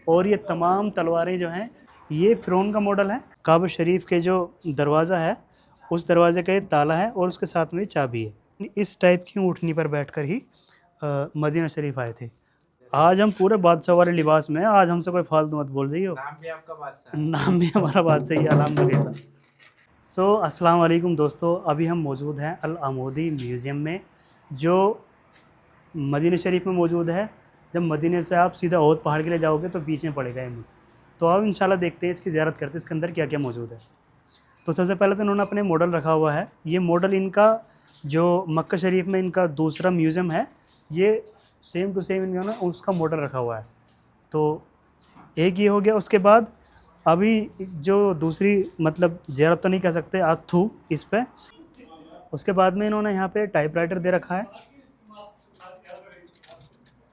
और ये तमाम तलवारें जो हैं ये फ़िरौन का मॉडल है। काबा शरीफ के जो दरवाज़ा है उस दरवाज़े का ये ताला है और उसके साथ में ये चाबी है। इस टाइप की ऊँटनी पर बैठकर ही मदीना शरीफ आए थे। आज हम पूरे बादशाह वाले लिबास में हैं, आज हमसे कोई फालतू मत बोल जाइए। नाम भी आपका बादशाह है। नाम भी हमारा बादशाह ही है, अल्हम्दुलिल्लाह। अस्सलाम वालेकुम दोस्तों, अभी हम मौजूद हैं अल आमूदी म्यूज़ियम में, जो मदीना शरीफ में मौजूद है। जब मदीने से आप सीधा ओहद पहाड़ के लिए जाओगे तो बीच में पड़ेगा ये। तो अब इंशाल्लाह देखते हैं, इसकी ज़ियारत करते हैं, इसके अंदर क्या क्या मौजूद है। तो सबसे पहले तो इन्होंने अपने मॉडल रखा हुआ है। ये मॉडल इनका जो मक्का शरीफ में इनका दूसरा म्यूज़ियम है, ये सेम टू सेम इन्होंने उसका मॉडल रखा हुआ है। तो एक ये हो गया। उसके बाद अभी जो दूसरी मतलब ज़ियारत तो नहीं कह सकते, आज थू इस पे। उसके बाद में इन्होंने यहाँ पे टाइपराइटर दे रखा है।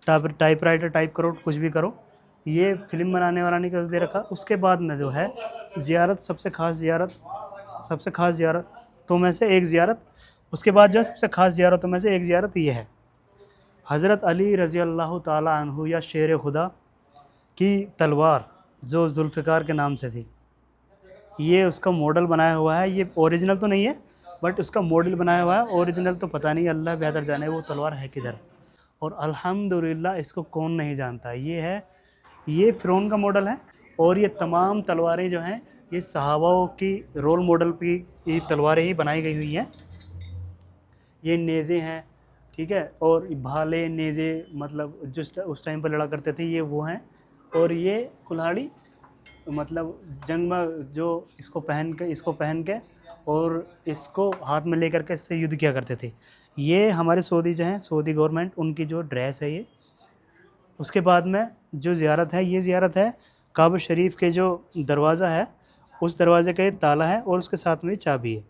टाइपराइटर टाइप करो, कुछ भी करो, ये फिल्म बनाने वाला का दे रखा। उसके बाद में जो है ज़ियारत, सबसे ख़ास ज़ियारतों में से एक ज़ियारत, उसके बाद जो है सबसे ख़ास ज़ियारतों में से एक ज़ियारत ये है हज़रत अली रज़ी अल्लाह ताला अन्हु या शेर खुदा की तलवार जो जुल्फ़िकार के नाम से थी। ये उसका मॉडल बनाया हुआ है। ये ओरिजिनल तो नहीं है बट उसका मॉडल बनाया हुआ है। ओरिजिनल तो पता नहीं, अल्लाह बेहतर जाने वो तलवार है किधर। और अल्हम्दुलिल्लाह इसको कौन नहीं जानता। ये फ़िरौन का मॉडल है। और ये तमाम तलवारें जो हैं ये सहाबाओं की रोल मॉडल की ये तलवारें ही बनाई गई हुई हैं। ये नेज़े हैं, ठीक है, और भाले नेज़े मतलब जो उस टाइम पर लड़ा करते थे ये वो हैं। और ये कुल्हाड़ी मतलब जंग में जो इसको पहन के और इसको हाथ में लेकर के इससे युद्ध किया करते थे। ये हमारे सऊदी जो हैं, सऊदी गवर्नमेंट, उनकी जो ड्रेस है ये। उसके बाद में जो ज़ियारत है, ये ज़ियारत है काबा शरीफ के जो दरवाज़ा है उस दरवाज़े का ये ताला है और उसके साथ में चाबी है।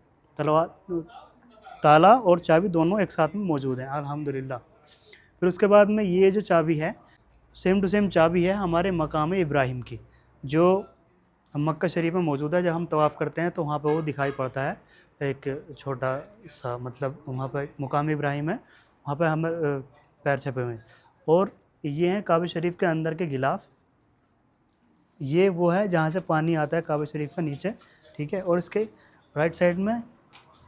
ताला और चाबी दोनों एक साथ में मौजूद हैं, अल्हम्दुलिल्लाह। फिर उसके बाद में ये जो चाबी है सेम टू सेम चाबी है हमारे मकाम इब्राहिम की, जो मक्का शरीफ में मौजूद है। जब हम तवाफ़ करते हैं तो वहाँ पे वो दिखाई पड़ता है, एक छोटा सा मतलब वहाँ पे मुकाम इब्राहिम है, वहाँ पे हमें पैर छपे हुए हैं। और ये हैं काबा शरीफ के अंदर के गिलाफ। ये वो है जहाँ से पानी आता है काबा शरीफ का नीचे, ठीक है। और इसके राइट साइड में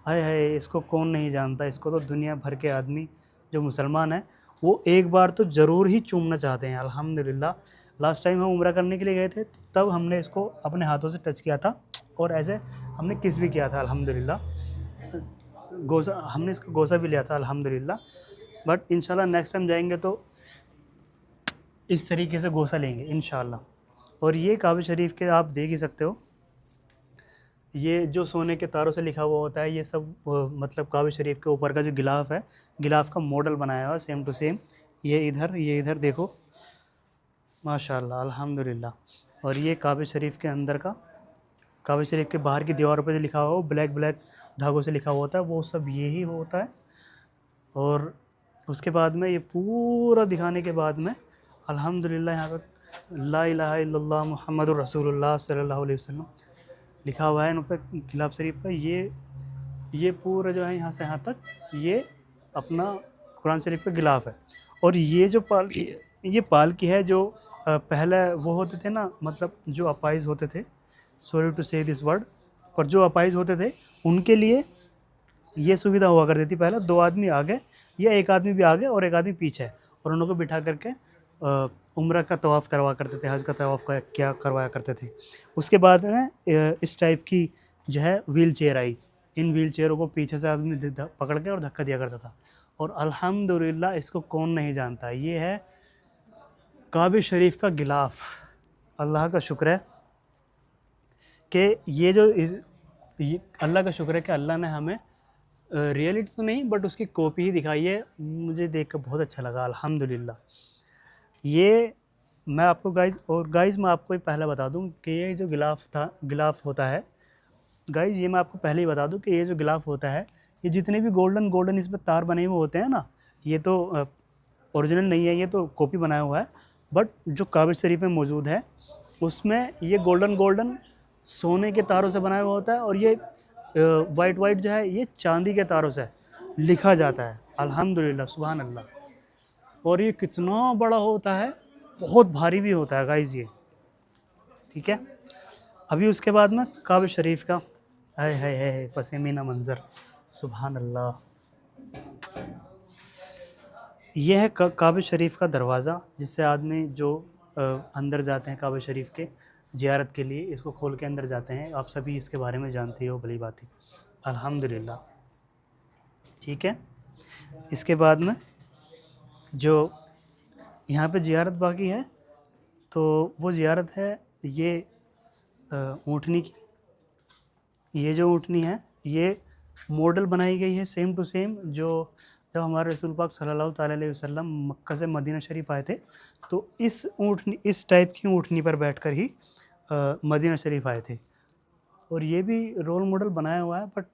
है, इसको कौन नहीं जानता, इसको तो दुनिया भर के आदमी जो मुसलमान हैं वो एक बार तो ज़रूर ही चूमना चाहते हैं, अल्हम्दुलिल्लाह। लास्ट टाइम हम उम्रा करने के लिए गए थे तब हमने इसको अपने हाथों से टच किया था और ऐसे हमने किस भी किया था, अल्हम्दुलिल्लाह। गोसा हमने इसका गोसा भी लिया था, अल्हम्दुलिल्लाह। बट इंशाल्लाह नेक्स्ट टाइम जाएंगे तो इस तरीके से गोसा लेंगे इंशाल्लाह। और ये काबा शरीफ के आप देख ही सकते हो, ये जो सोने के तारों से लिखा हुआ होता है ये सब मतलब काबा शरीफ के ऊपर का जो गिलाफ है, गिलाफ का मॉडल बनाया हुआ सेम टू सेम। ये इधर देखो, माशाल्लाह, अल्हम्दुलिल्लाह। और ये काबा शरीफ के अंदर का, काबा शरीफ के बाहर की दीवारों पर जो लिखा हुआ ब्लैक धागों से लिखा हुआ होता है वो सब यही होता है। और उसके बाद में ये पूरा दिखाने के बाद में अल्हम्दुलिल्लाह यहाँ पर ला इलाहा इल्लल्लाह मुहम्मदुर रसूलुल्लाह सल्लल्लाहु अलैहि वसल्लम लिखा हुआ है इन पर गिलाफ शरीफ पर। ये पूरा जो है यहाँ से यहाँ तक ये अपना कुरान शरीफ का गिलाफ है। और ये जो पालकी है जो पहले वो होते थे ना, मतलब जो अपाइज होते थे, सॉरी टू से दिस वर्ड, पर जो अपाइज होते थे उनके लिए ये सुविधा हुआ करती थी। पहले दो आदमी आगे या एक आदमी भी आगे और एक आदमी पीछे, और उनको बिठा करके उम्रा का तवाफ़ करवा करते थे, हज का तवाफ़ क्या करवाया करते थे। उसके बाद में इस टाइप की जो है व्हील चेयर आई। इन व्हील चेयरों को पीछे से आदमी पकड़ के और धक्का दिया करता था। और अल्हम्दुलिल्लाह इसको कौन नहीं जानता। ये है काबा शरीफ का गिलाफ। अल्लाह का शुक्र है कि ये अल्लाह का शुक्र है कि अल्लाह ने हमें रियलिटी तो नहीं बट उसकी कॉपी ही दिखाई है। मुझे देख कर बहुत अच्छा लगा, अल्हम्दुलिल्लाह। ये मैं आपको गाइज़ मैं आपको पहले बता दूं कि ये जो गिलाफ होता है गाइज़, ये मैं आपको पहले ही बता दूं कि ये जो गिलाफ होता है, ये जितने भी गोल्डन इस पर तार बने हुए होते हैं ना, ये तो ओरिजिनल नहीं है, ये तो कॉपी बनाया हुआ है। बट जो काबा शरीफ में मौजूद है उसमें ये गोल्डन सोने के तारों से बनाया हुआ होता है। और ये वाइट जो है ये चांदी के तारों से लिखा जाता है, अल्हम्दुलिल्लाह, सुभान अल्लाह। और ये कितना बड़ा होता है, बहुत भारी भी होता है गाइज़। ये ठीक है। अभी उसके बाद में काबा शरीफ का हाय हाय हाय पसीमीना मंज़र, सुभान अल्लाह। ये है काबा शरीफ का दरवाज़ा, जिससे आदमी जो अंदर जाते हैं काबा शरीफ के ज़ियारत के लिए, इसको खोल के अंदर जाते हैं। आप सभी इसके बारे में जानते हो भली भांति, अल्हम्दुलिल्लाह। ठीक है। इसके बाद में जो यहाँ पे ज़ियारत बाकी है, तो वो ज़ियारत है ये ऊँटनी की। ये जो ऊँटनी है ये मॉडल बनाई गई है सेम टू सेम, जो जब हमारे रसूल पाक सल्लल्लाहु ताला अलैहि वसल्लम मक्का से मदीना शरीफ आए थे, तो इस टाइप की ऊँटनी पर बैठकर ही मदीना शरीफ आए थे। और ये भी रोल मॉडल बनाया हुआ है, बट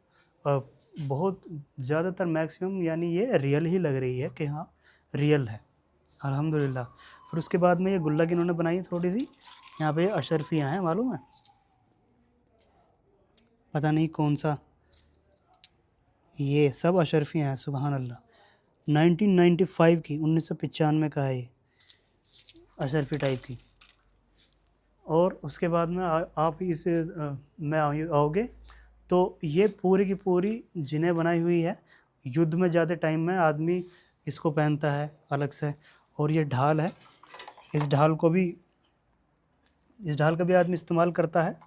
बहुत ज़्यादातर मैक्सिमम यानी ये रियल ही लग रही है कि हाँ रियल है, अल्हम्दुलिल्लाह। फिर उसके बाद में ये गुल्लक इन्होंने बनाई है थोड़ी सी, यहाँ पे अशरफियाँ हैं, मालूम है, पता नहीं कौन सा, ये सब अशरफियाँ हैं, सुबहान अल्लाह। 1995 की, 1995 का है ये, अशरफी टाइप की। और उसके बाद में आप में आओगे तो ये पूरी की पूरी जिन्हें बनाई हुई है। युद्ध में ज़्यादा टाइम में आदमी इसको पहनता है अलग से। और ये ढाल है, इस ढाल का भी आदमी इस्तेमाल करता है,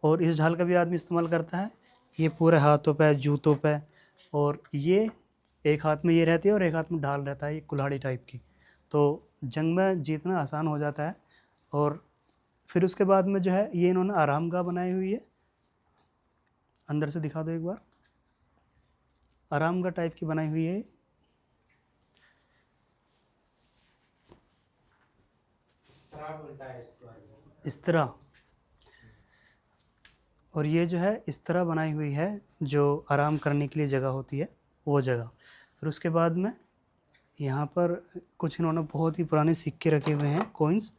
और इस ढाल का भी आदमी इस्तेमाल करता है ये पूरे हाथों पे, जूतों पे। और ये एक हाथ में ये रहती है और एक हाथ में ढाल रहता है, ये कुल्हाड़ी टाइप की। तो जंग में जीतना आसान हो जाता है। और फिर उसके बाद में जो है ये इन्होंने आरामगाह बनाई हुई है, अंदर से दिखा दो एक बार, आरामगाह टाइप की बनाई हुई है। इस तरह, और ये जो है इस तरह बनाई हुई है, जो आराम करने के लिए जगह होती है वो जगह। फिर उसके बाद में यहाँ पर कुछ इन्होंने बहुत ही पुराने सिक्के रखे हुए हैं, कॉइन्स।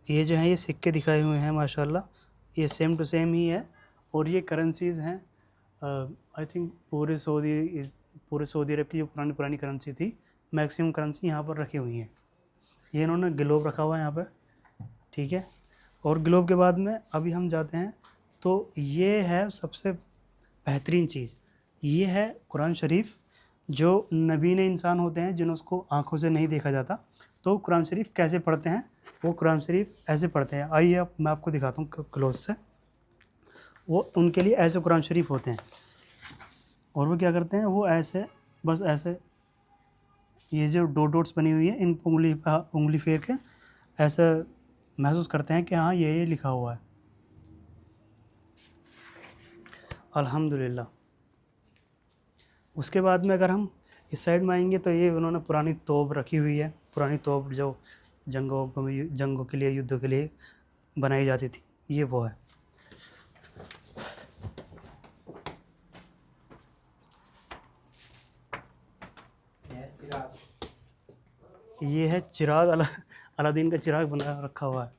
ये जो हैं ये सिक्के दिखाए हुए हैं माशाल्लाह, ये सेम टू सेम ही है। और ये करेंसीज़ हैं, आई थिंक पूरे सऊदी अरब की जो पुरानी पुरानी करेंसी थी, मैक्सिमम करेंसी यहाँ पर रखी हुई हैं। ये इन्होंने ग्लोब रखा हुआ है यहाँ पर, ठीक है। और ग्लोब के बाद में अभी हम जाते हैं, तो ये है सबसे बेहतरीन चीज़, ये है कुरान शरीफ। जो नबीन इंसान होते हैं जिनको आँखों से नहीं देखा जाता, तो कुरान शरीफ कैसे पढ़ते हैं, वो कुरान शरीफ ऐसे पढ़ते हैं। आइए अब मैं आपको दिखाता हूँ क्लोज से। वो उनके लिए ऐसे कुरान शरीफ होते हैं, और वो क्या करते हैं, वो ऐसे बस ऐसे, ये जो डॉट्स बनी हुई है इन उंगली फेर के ऐसा महसूस करते हैं कि हाँ ये लिखा हुआ है, अल्हम्दुलिल्लाह। उसके बाद में अगर हम इस साइड में आएंगे, तो ये उन्होंने पुरानी तोप रखी हुई है, पुरानी तोप जो जंगों के लिए, युद्धों के लिए बनाई जाती थी, ये वो है। ये है चिराग, अलादीन का चिराग बना रखा हुआ है।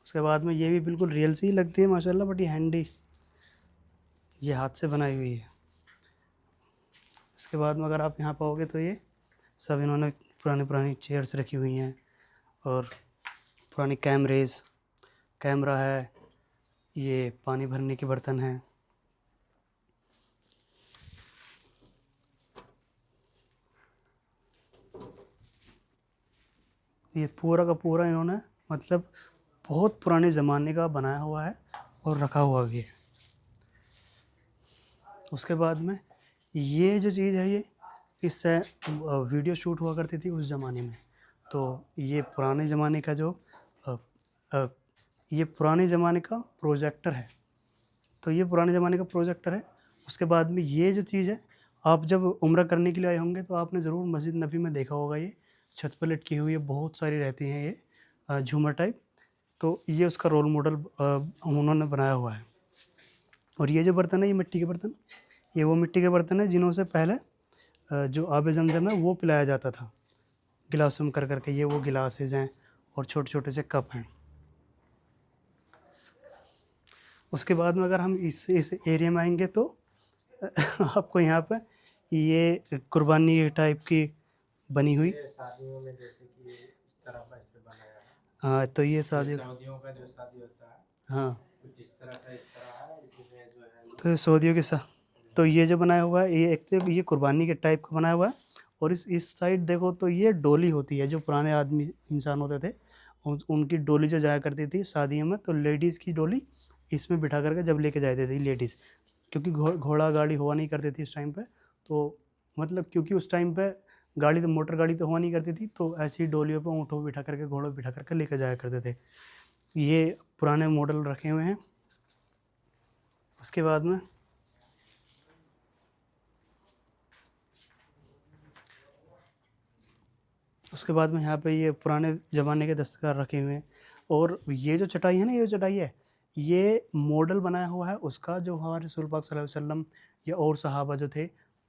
उसके बाद में ये भी बिल्कुल रियल सी ही लगती है माशाल्लाह, बट ये हैंडी, ये हाथ से बनाई हुई है। इसके बाद में अगर आप यहाँ पाओगे तो ये सब इन्होंने पुरानी पुरानी चेयर्स रखी हुई हैं, और पुरानी कैमरा है, ये पानी भरने के बर्तन हैं। ये पूरा का पूरा इन्होंने मतलब बहुत पुराने ज़माने का बनाया हुआ है और रखा हुआ भी है। उसके बाद में ये जो चीज़ है, ये इससे वीडियो शूट हुआ करती थी उस ज़माने में। तो ये पुराने ज़माने का ये पुराने ज़माने का प्रोजेक्टर है। तो ये पुराने ज़माने का प्रोजेक्टर है। उसके बाद में ये जो चीज़ है, आप जब उम्रा करने के लिए आए होंगे तो आपने ज़रूर मस्जिद नबी में देखा होगा, ये छत पर लटकी हुई है, बहुत सारी रहती हैं ये झूमर टाइप। तो ये उसका रोल मॉडल उन्होंने बनाया हुआ है। और ये जो बर्तन है, ये मिट्टी के बर्तन, ये वो मिट्टी के बर्तन है जिन्हों से पहले जो आब ज़मज़म है वो पिलाया जाता था, गिलासों में कर करके। ये वो गिलासेस हैं और छोटे छोटे से कप हैं। उसके बाद में अगर हम इस एरिया में आएंगे तो आपको यहाँ पे ये कुर्बानी टाइप की बनी हुई। ये शादियों में जैसे कि इस तरह का इससे बनाया है। हाँ तो ये ये शादी, सऊदियों का जो शादी होता है हाँ कुछ इस तरह का इस तरह है, इसमें जो है तो ये सऊदियों के साथ, तो ये जो बनाया हुआ है ये एक तो ये कुर्बानी के टाइप का बनाया हुआ है। और इस साइड देखो तो ये डोली होती है, जो पुराने आदमी इंसान होते थे उनकी डोली जो जाया करती थी शादियों में, तो लेडीज़ की डोली इसमें बिठा करके जब लेके जाती थी लेडीज़, क्योंकि घोड़ा गाड़ी हुआ नहीं करती थी उस टाइम पे। तो मतलब क्योंकि उस टाइम पे गाड़ी तो मोटर गाड़ी तो हुआ नहीं करती थी, तो ऐसी डोलियों पे ऊँटों पे बिठा करके घोड़ों पे बिठा करके लेके जाया करते थे। ये पुराने मॉडल रखे हुए हैं। उसके बाद में यहाँ पे ये पुराने ज़माने के दस्तकार रखे हुए हैं। और ये जो चटाई है ना, ये जो चटाई है, ये मॉडल बनाया हुआ है उसका, जो हमारे रसूल पाक सल्लल्लाहु अलैहि वसल्लम या और सहाबा जो थे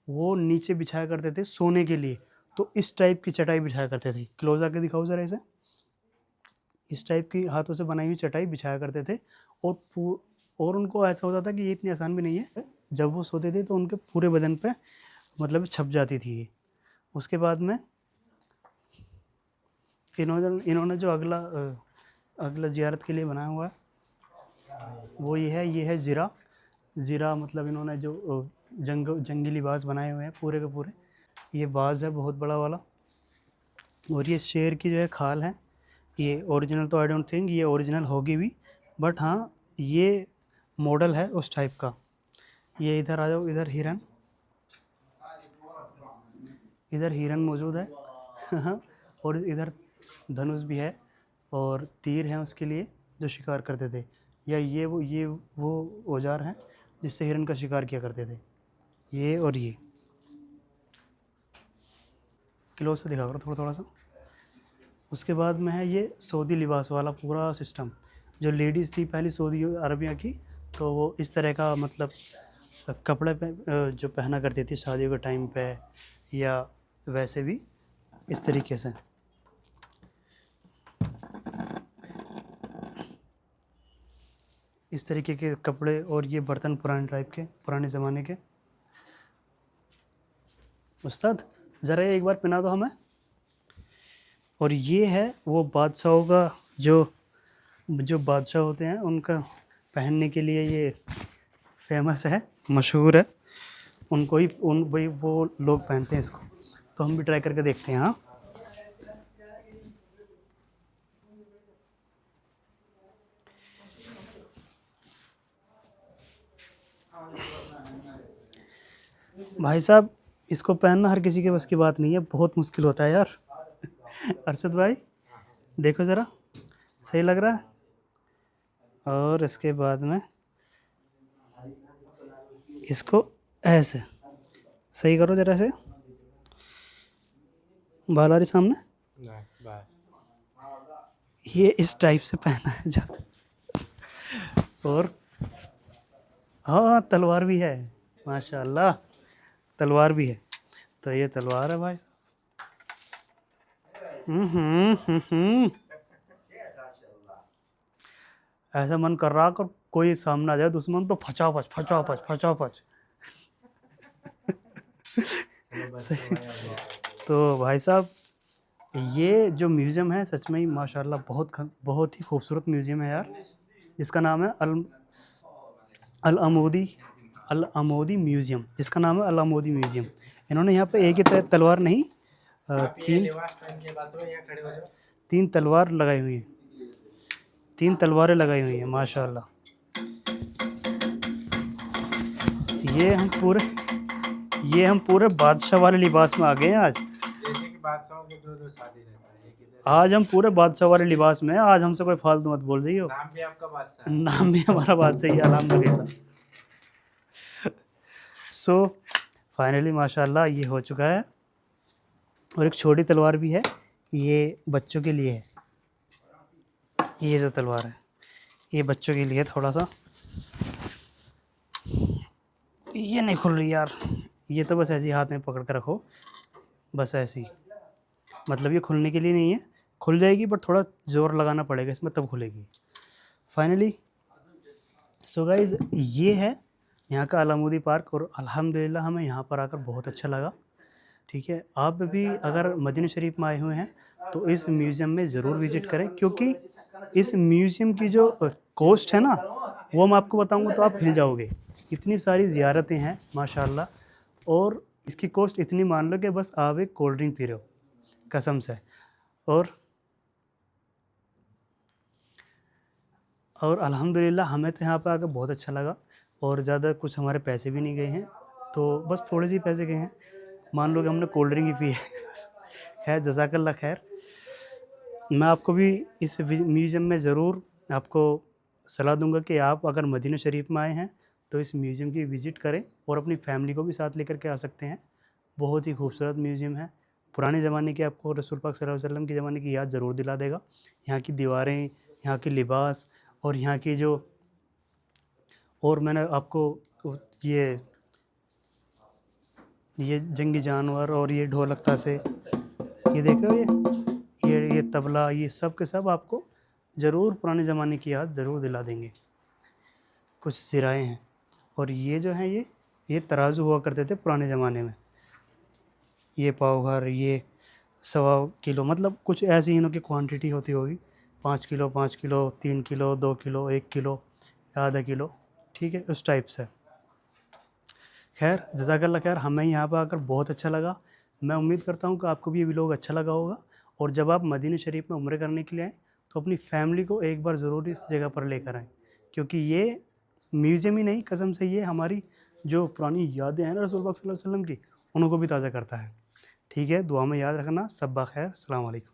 वो नीचे बिछाया करते थे सोने के लिए। तो इस टाइप की चटाई बिछाया करते थे। क्लोज आके दिखाओ ज़रा इसे। इस टाइप की हाथों से बनाई हुई चटाई बिछाया करते थे। और और उनको ऐसा होता था कि ये इतनी आसान भी नहीं है, जब वो सोते थे तो उनके पूरे बदन पे मतलब छप जाती थी ये। उसके बाद में इन्होंने जो अगला ज़ियारत के लिए बनाया हुआ है वो ये है ज़िरा। ज़िरा मतलब इन्होंने जो जंगी लिबास बनाए हुए हैं पूरे के पूरे। ये बाज़ है बहुत बड़ा वाला। और ये शेर की जो है खाल है। ये ओरिजिनल तो आई डोंट थिंक ये ओरिजिनल होगी भी, बट हाँ ये मॉडल है उस टाइप का। ये इधर आ जाओ, इधर हिरन मौजूद है और इधर धनुष भी है और तीर हैं उसके लिए जो शिकार करते थे। या ये वो औजार हैं जिससे हिरन का शिकार किया करते थे। ये और ये क्लोज से दिखा करो थोड़ा थोड़ा सा। उसके बाद में है ये सऊदी लिबास वाला पूरा सिस्टम। जो लेडीज़ थी पहले सऊदी अरबिया की, तो वो इस तरह का मतलब कपड़े जो पहना करती थी शादियों के टाइम पे, या वैसे भी इस तरीके से। इस तरीके के कपड़े और ये बर्तन पुराने टाइप के, पुराने ज़माने के। उस्ताद ज़रा एक बार पिना दो हमें। और ये है वो बादशाहों का जो बादशाह होते हैं उनका पहनने के लिए ये फेमस है, मशहूर है। उनको ही उन वही वो लोग पहनते हैं इसको। तो हम भी ट्राई करके देखते हैं। हाँ भाई साहब, इसको पहनना हर किसी के बस की बात नहीं है, बहुत मुश्किल होता है यार अरशद भाई देखो ज़रा, सही लग रहा है। और इसके बाद में इसको ऐसे सही करो ज़रा से, बाल आ रही सामने। ये इस टाइप से पहना है जाता। और हाँ तलवार भी है, माशाल्लाह तलवार भी है। तो ये तलवार है भाई साहब। ऐसा मन कर रहा कर कोई सामने आ जाए दुश्मन तो फचाफच फचाफच फचाफच तो भाई साहब ये जो म्यूज़ियम है सच में ही माशाल्लाह बहुत ही खूबसूरत म्यूज़ियम है यार। इसका नाम है अल अमोदी म्यूज़ियम, जिसका नाम है अल अमोदी म्यूज़ियम। इन्होंने यहाँ पे एक ही तलवार नहीं, तीन तलवार लगाई हुई हैं, 3 तलवारें लगाई हुई हैं माशाल्लाह। ये हम पूरे बादशाह वाले लिबास में आ गए हैं आज। जैसे कि बादशाहों के दो शादी रहता है, एक इधर आज हम पूरे बादशाह वाले लिबास में हैं। आज हमसे कोई फालतू मत बोल जाइयो। नाम भी आपका बादशाह है। नाम भी हमारा बादशाह ही है, अल्हम्दुलिल्लाह। सो फाइनली माशाल्लाह ये हो चुका है। और एक छोटी तलवार भी है, ये बच्चों के लिए है। ये जो तलवार है ये बच्चों के लिए, थोड़ा सा ये नहीं खुल रही यार। ये तो बस ऐसे ही हाथ में पकड़ कर रखो, बस ऐसे ही, मतलब ये खुलने के लिए नहीं है, खुल जाएगी बट थोड़ा ज़ोर लगाना पड़ेगा इसमें तब खुलेगी फाइनली। सो गाइज़ ये है यहाँ का अलामुदी पार्क। और अल्हम्दुलिल्लाह हमें यहाँ पर आकर बहुत अच्छा लगा। ठीक है, आप भी अगर मदीना शरीफ में आए हुए हैं तो इस म्यूज़ियम में ज़रूर विज़िट करें, क्योंकि इस म्यूज़ियम की जो कॉस्ट है ना, वो मैं आपको बताऊँगा तो आप हिल जाओगे। इतनी सारी ज़ियारतें हैं माशाअल्लाह, और इसकी कॉस्ट इतनी मान लो कि बस आप एक कोल्ड ड्रिंक पी रहे हो, कसम से। और अल्हम्दुलिल्लाह हमें तो यहाँ पे आकर बहुत अच्छा लगा, और ज़्यादा कुछ हमारे पैसे भी नहीं गए हैं, तो बस थोड़े से ही पैसे गए हैं। मान लो कि हमने कोल्ड ड्रिंक ही पी है। खैर जज़ाकल्लाह खैर। मैं आपको भी इस म्यूज़ियम में ज़रूर आपको सलाह दूंगा कि आप अगर मदीना शरीफ में आए हैं तो इस म्यूज़ियम की विज़िट करें, और अपनी फैमिली को भी साथ लेकर के आ सकते हैं। बहुत ही खूबसूरत म्यूज़ियम है। पुराने ज़माने की, आपको रसूल पाक सल्लल्लाहु अलैहि वसल्लम के ज़माने की याद ज़रूर दिला देगा। यहाँ की दीवारें, यहाँ के लिबास, और यहाँ की जो, और मैंने आपको ये ये जंगी जानवर और ये ढोलक ताशे, ये देख रहे हो, ये तबला, ये सब के सब आपको ज़रूर पुराने ज़माने की याद ज़रूर दिला देंगे। कुछ सिराएँ हैं, और ये जो हैं ये तराजू हुआ करते थे पुराने ज़माने में। ये पाव भर, ये सवा किलो, मतलब कुछ ऐसी इनकी क्वांटिटी होती होगी, 5 kilo 5 kilo, 3 kilo, 2 kilo, 1 kilo, आधा किलो, ठीक है, उस टाइप से। खैर जज़ाकल्लाह खैर, हमें यहाँ पर आकर बहुत अच्छा लगा। मैं उम्मीद करता हूँ कि आपको भी ये व्लॉग अच्छा लगा होगा, और जब आप मदीना शरीफ में उम्रे करने के लिए आएँ तो अपनी फैमिली को एक बार ज़रूर इस जगह पर लेकर आएँ, क्योंकि ये म्यूज़ियम ही नहीं, कसम से ये हमारी जो पुरानी यादें हैं ना रसूल पाक सल्लल्लाहु अलैहि वसल्लम की, उनको भी ताज़ा करता है। ठीक है, दुआ में याद रखना। सब बख़ैर, अस्सलाम वालेकुम।